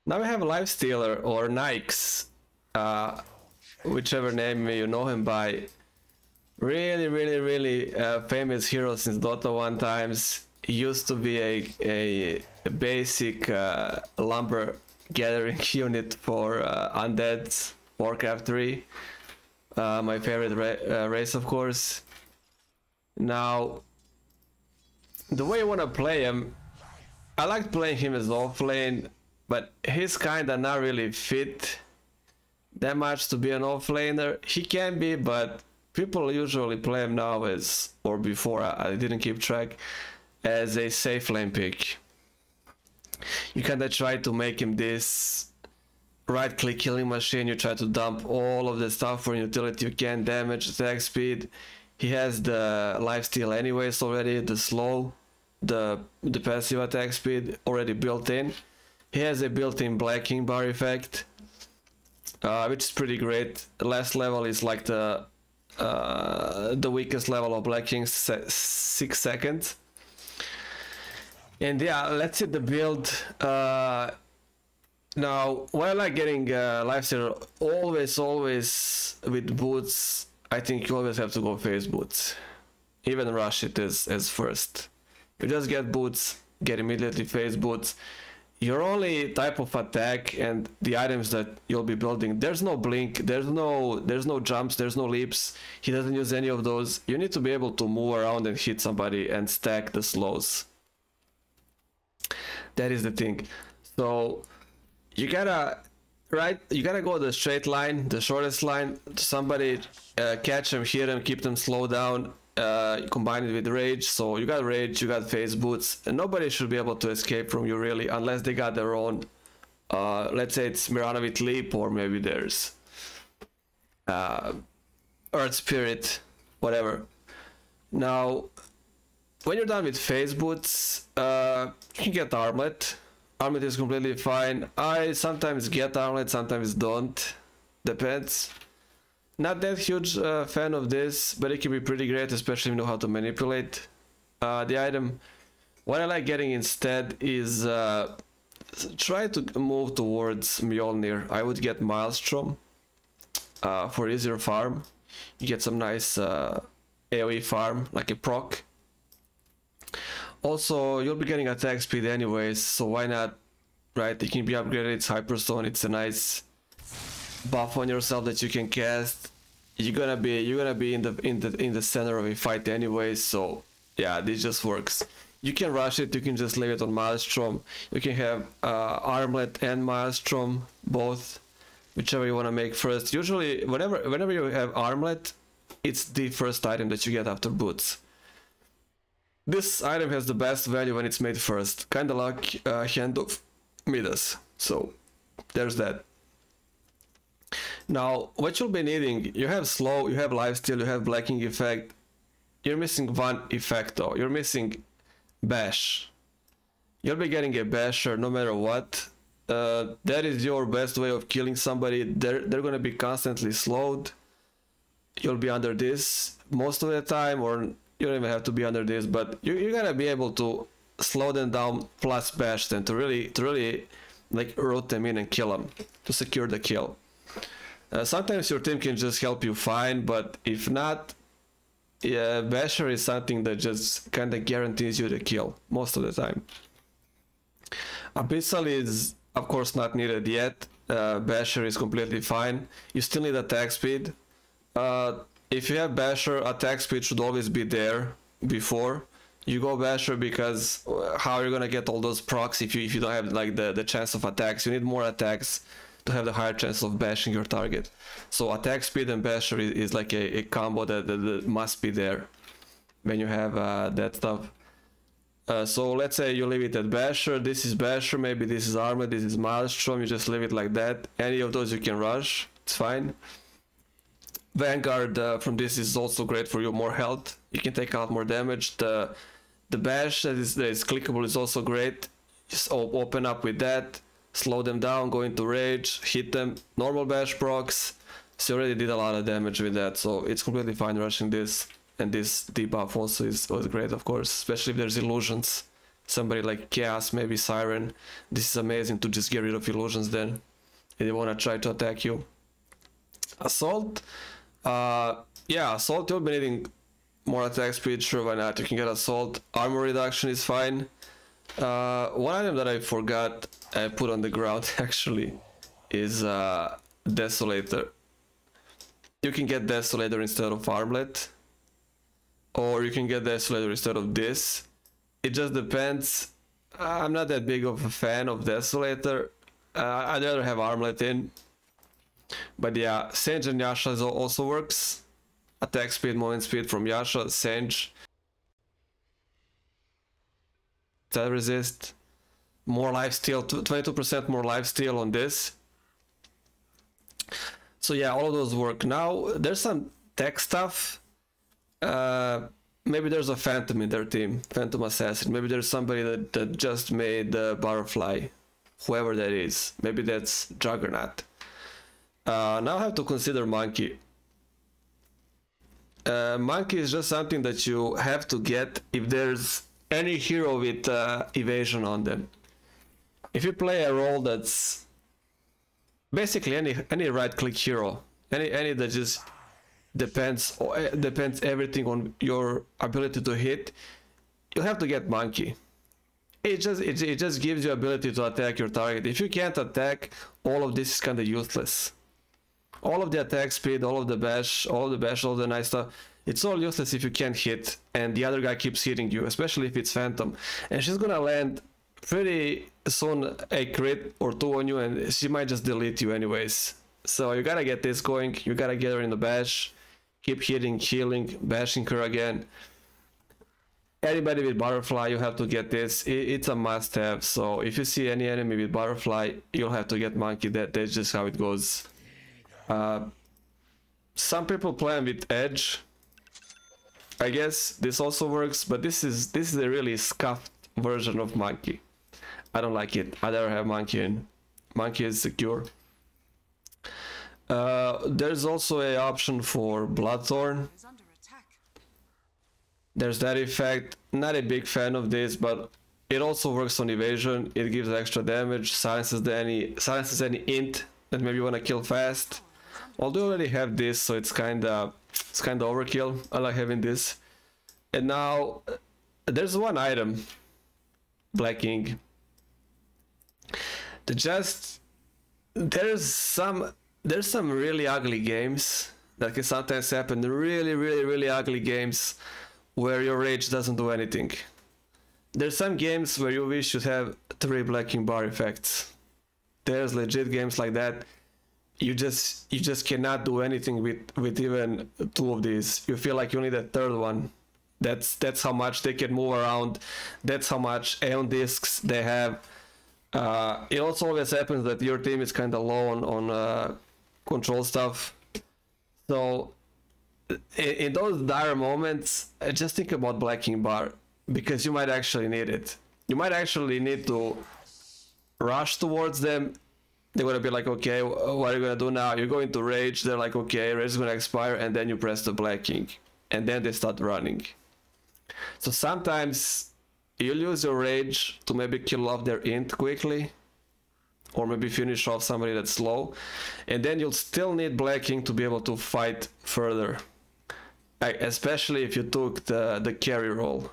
Now we have Lifestealer or Nikes, whichever name you know him by. Really famous hero since Dota 1 times. He used to be a basic lumber gathering unit for undeads, Warcraft 3. My favorite race, of course. Now, the way you want to play him, I like playing him as offlane, but he's kinda not really fit that much to be an offlaner. He can be, but people usually play him now as, or before, I didn't keep track, as a safe lane pick. You kinda try to make him this right click killing machine. You try to dump all of the stuff for utility you can, damage, attack speed. He has the lifesteal anyways already, the slow, the passive attack speed already built in. He has a built-in blacking bar effect, which is pretty great. The last level is like the weakest level of blacking, 6 seconds. And yeah, let's hit the build. Now, what I like getting Lifestealer, always with boots, I think you always have to go phase boots. Even rush it as first. You just get boots, get immediately phase boots. Your only type of attack and the items that you'll be building, there's no blink, there's no jumps, there's no leaps. He doesn't use any of those. You need to be able to move around and hit somebody and stack the slows. That is the thing. So you gotta go the straight line, the shortest line to somebody, catch them, hit them, keep them slow down, combine it with rage. So you got rage, you got phase boots, and nobody should be able to escape from you really, unless they got their own, let's say it's Miranovic Leap, or maybe there's Earth Spirit, whatever. Now, when you're done with phase boots, you can get armlet. Armlet is completely fine. I sometimes get armlet, sometimes don't. Depends. Not that huge fan of this, but it can be pretty great, especially if you know how to manipulate the item. What I like getting instead is try to move towards Mjolnir. I would get Maelstrom for easier farm. You get some nice AoE farm, like a proc. Also, you'll be getting attack speed anyways, so why not, right? It can be upgraded, it's Hyperstone, it's a nice buff on yourself that you can cast. You're gonna be in the center of a fight anyways, so yeah, this just works. You can rush it, you can just leave it on Maelstrom. You can have Armlet and Maelstrom, both, whichever you want to make first. Usually, whenever you have Armlet, it's the first item that you get after boots. This item has the best value when it's made first, kinda like Hand of Midas, so there's that. Now, what you'll be needing, you have slow, you have lifesteal, you have blacking effect. You're missing one effect though, you're missing bash. You'll be getting a basher no matter what. That is your best way of killing somebody. They're gonna be constantly slowed. You'll be under this most of the time, or you don't even have to be under this, but you're gonna be able to slow them down plus bash them to really like root them in and kill them to secure the kill. Sometimes your team can just help you fine, but if not, yeah, basher is something that just kind of guarantees you the kill most of the time. Abyssal is of course not needed yet. Basher is completely fine. You still need attack speed. If you have basher, attack speed should always be there before you go basher, because how you're gonna get all those procs if you don't have like the chance of attacks. You need more attacks to have the higher chance of bashing your target. So attack speed and basher is like a combo that must be there when you have that stuff. So let's say you leave it at basher. This is basher, maybe this is armor, this is maelstrom. You just leave it like that. Any of those you can rush, it's fine. Vanguard from this is also great for you, more health. You can take out more damage. The bash that is clickable is also great. Just open up with that, slow them down, go into rage, hit them. Normal bash procs. So you already did a lot of damage with that, so it's completely fine rushing this. And this debuff also was great, of course, especially if there's illusions. somebody like Chaos, maybe Siren. This is amazing to just get rid of illusions then if they want to try to attack you. Assault, yeah, Assault, you'll be needing more attack speed, sure, why not? You can get Assault. Armor reduction is fine. One item that I forgot I put on the ground actually is Desolator. You can get Desolator instead of Armlet, or you can get Desolator instead of this. It just depends. I'm not that big of a fan of Desolator. I'd rather have Armlet in. But yeah, Senge and Yasha also works. Attack speed, movement speed from Yasha, Senge. That resist. More lifesteal, 22% more lifesteal on this. So yeah, all of those work. Now, there's some tech stuff. Maybe there's a Phantom in their team, Phantom Assassin. Maybe there's somebody that just made the Butterfly, whoever that is. Maybe that's Juggernaut. Now I have to consider Monkey. Monkey is just something that you have to get if there's any hero with evasion on them. If you play a role that's basically any right-click hero, any that just depends everything on your ability to hit, you have to get Monkey. It just gives you ability to attack your target. If you can't attack, all of this is kind of useless. All of the attack speed, all of the bash, all the nice stuff, it's all useless if you can't hit and the other guy keeps hitting you, especially if it's Phantom. And she's gonna land pretty soon a crit or two on you and she might just delete you anyways. So you gotta get this going, you gotta get her in the bash, keep hitting, healing, bashing her again. Anybody with Butterfly, you have to get this. It's a must-have. So if you see any enemy with Butterfly, you'll have to get Monkey. That's just how it goes. Some people play with Edge. I guess this also works, but this is a really scuffed version of Monkey. I don't like it. I'd rather have Monkey in. Monkey is secure. There's also an option for Bloodthorn. There's that effect. Not a big fan of this, but it also works on evasion. It gives extra damage, silences any int that maybe you want to kill fast. Although I already have this, so it's kinda overkill. I like having this. And now there's one item, Black King. There's some really ugly games that can sometimes happen. Really ugly games where your rage doesn't do anything. There's some games where you wish you'd have 3 Black King bar effects. There's legit games like that. You just cannot do anything with even 2 of these. You feel like you need a 3rd one. That's how much they can move around. That's how much Aeon discs they have. It also always happens that your team is kind of low on control stuff. So in those dire moments, just think about Black King bar, because you might actually need it. You might actually need to rush towards them. They're gonna be like, okay, what are you gonna do now? You're going to rage. They're like, okay, rage is gonna expire, and then you press the Black King, and then they start running. So sometimes you'll use your rage to maybe kill off their int quickly, or maybe finish off somebody that's slow, and then you'll still need Black King to be able to fight further, especially if you took the carry role.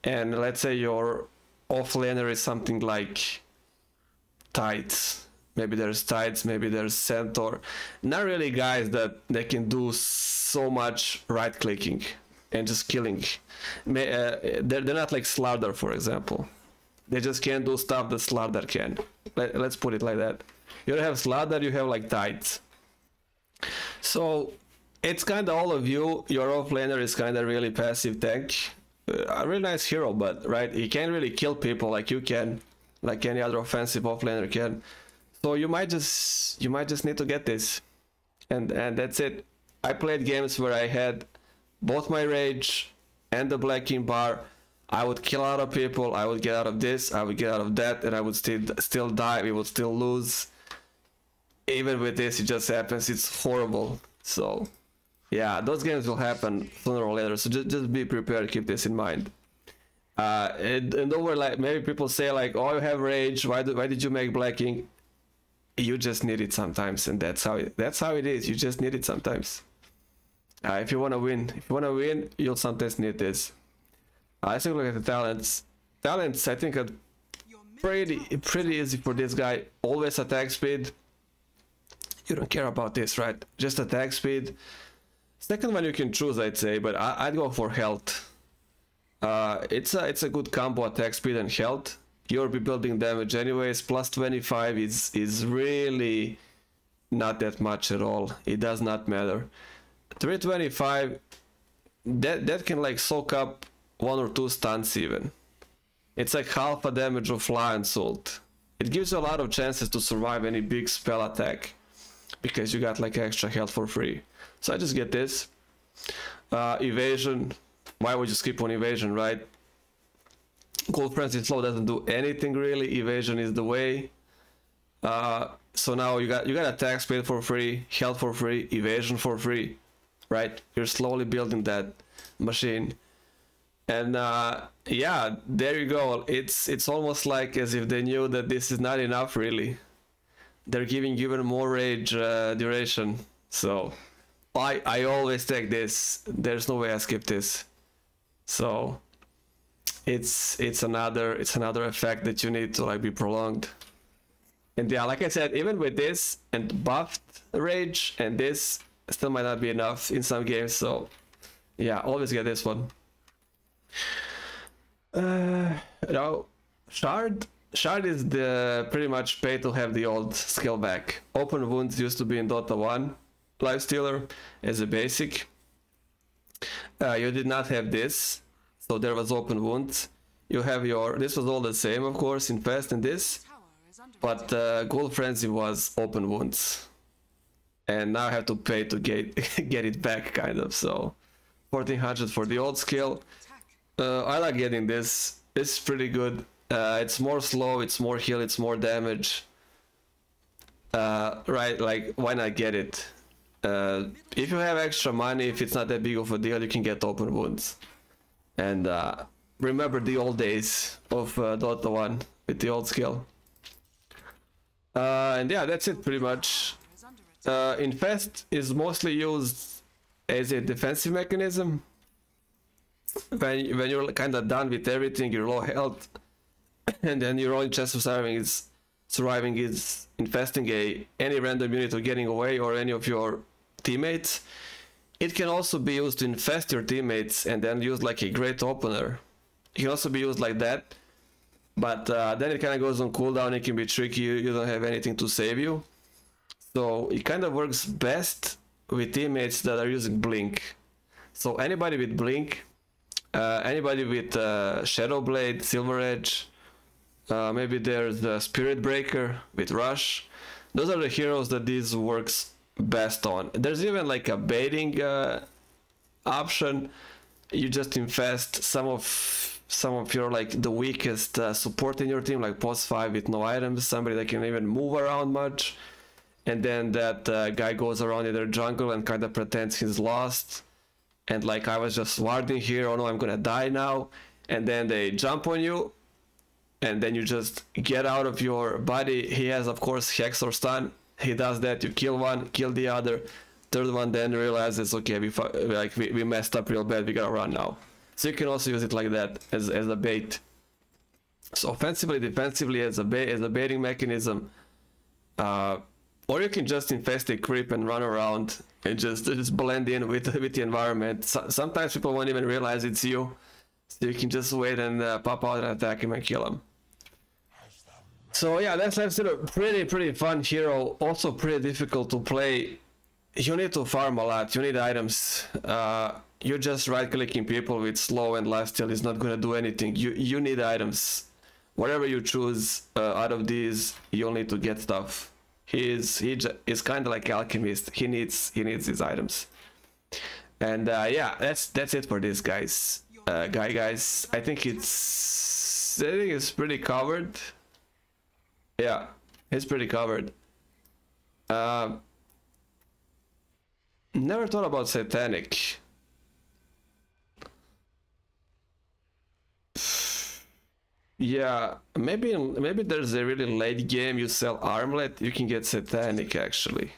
And let's say your offlaner is something like Tides. Maybe there's Tides, maybe there's Centaur. Not really guys that they can do so much right clicking and just killing. They're not like Slardar, for example. They just can't do stuff that Slardar can. Let's put it like that. You don't have Slardar, you have like Tides. So it's kind of all of you. Your offlaner is kind of really passive tank. A really nice hero, but right, he can't really kill people like you can, like any other offensive offlaner can. So you might just need to get this, and that's it. I played games where I had both my rage and the Black King bar. I would kill a lot of people, I would get out of this, I would get out of that, and I would still die, we would still lose. Even with this, it just happens, it's horrible. So yeah, those games will happen sooner or later, so just be prepared, keep this in mind. And over, like, maybe people say like, oh, you have rage, why did you make blacking? You just need it sometimes, and that's how it is. You just need it sometimes. If you want to win, you'll sometimes need this. Let's take a look at the talents. I think are pretty easy for this guy. Always attack speed. You don't care about this, right? Just attack speed. Second one you can choose, I'd say, but I'd go for health. It's a good combo, attack speed and health. You'll be building damage anyways. Plus 25 is really not that much at all. It does not matter. 325, that can like soak up 1 or 2 stuns even. It's like half a damage of Lion's Ult. It gives you a lot of chances to survive any big spell attack, because you got like extra health for free. So I just get this. Evasion, why would you skip on evasion, right? Cold Frenzy Slow doesn't do anything really. Evasion is the way. So now you got attack speed for free, health for free, evasion for free, right? You're slowly building that machine. And yeah, there you go. It's almost like as if they knew that this is not enough really. They're giving even more rage duration. So I always take this. There's no way I skip this. So it's another effect that you need to like be prolonged. And yeah, like I said, even with this and buffed rage and this, still might not be enough in some games. So yeah, always get this one. Now shard is the pretty much pay to have the old skill back. Open wounds used to be in Dota 1 Lifestealer as a basic. You did not have this, so there was open wounds. You have this was all the same, of course, in Fast and this, but Gold Frenzy was open wounds, and now I have to pay to get it back, kind of. So 1400 for the old skill. I like getting this. It's pretty good. It's more slow, it's more heal, it's more damage. Right, like, why not get it? If you have extra money, if it's not that big of a deal, you can get open wounds. And remember the old days of Dota 1 with the old skill. And yeah, that's it pretty much. Infest is mostly used as a defensive mechanism. When you're kind of done with everything, you're low health, and then your only chance of surviving is infesting any random unit or getting away, or any of your teammates. It can also be used to infest your teammates and then used like a great opener. It can also be used like that, but then it kind of goes on cooldown. It can be tricky. You don't have anything to save you, so it kind of works best with teammates that are using blink. So anybody with blink, anybody with Shadow Blade, Silver Edge, maybe there's the Spirit Breaker with Rush. Those are the heroes that this works best on. There's even like a baiting option. You just infest some of your like the weakest support in your team, like post 5 with no items, somebody that can even move around much, and then that guy goes around in their jungle and kind of pretends he's lost, and like, I was just warding here, oh no, I'm gonna die now, and then they jump on you, and then you just get out of your body. He has, of course, Hex or Stun. He does that, you kill one, kill the other, third one then realizes, okay, we messed up real bad, we gotta run now. So you can also use it like that, as a bait. So offensively, defensively, as a baiting mechanism, or you can just infest a creep and run around and just blend in with the environment. Sometimes people won't even realize it's you, so you can just wait and pop out and attack him and kill him. So yeah, that's Lifestealer. Pretty fun hero. Also pretty difficult to play. You need to farm a lot. You need items. You're just right-clicking people with slow and lifesteal is not gonna do anything. You need items. Whatever you choose out of these, you'll need to get stuff. He is kind of like alchemist. He needs these items. And yeah, that's it for this guys. Guys, I think it's pretty covered. Yeah, it's pretty covered. Never thought about Satanic. Yeah, maybe there's a really late game you sell armlet, you can get satanic actually.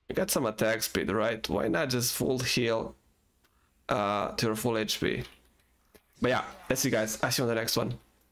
You got some attack speed, right? Why not just full heal to your full HP? But yeah, that's it guys. I'll see you on the next one.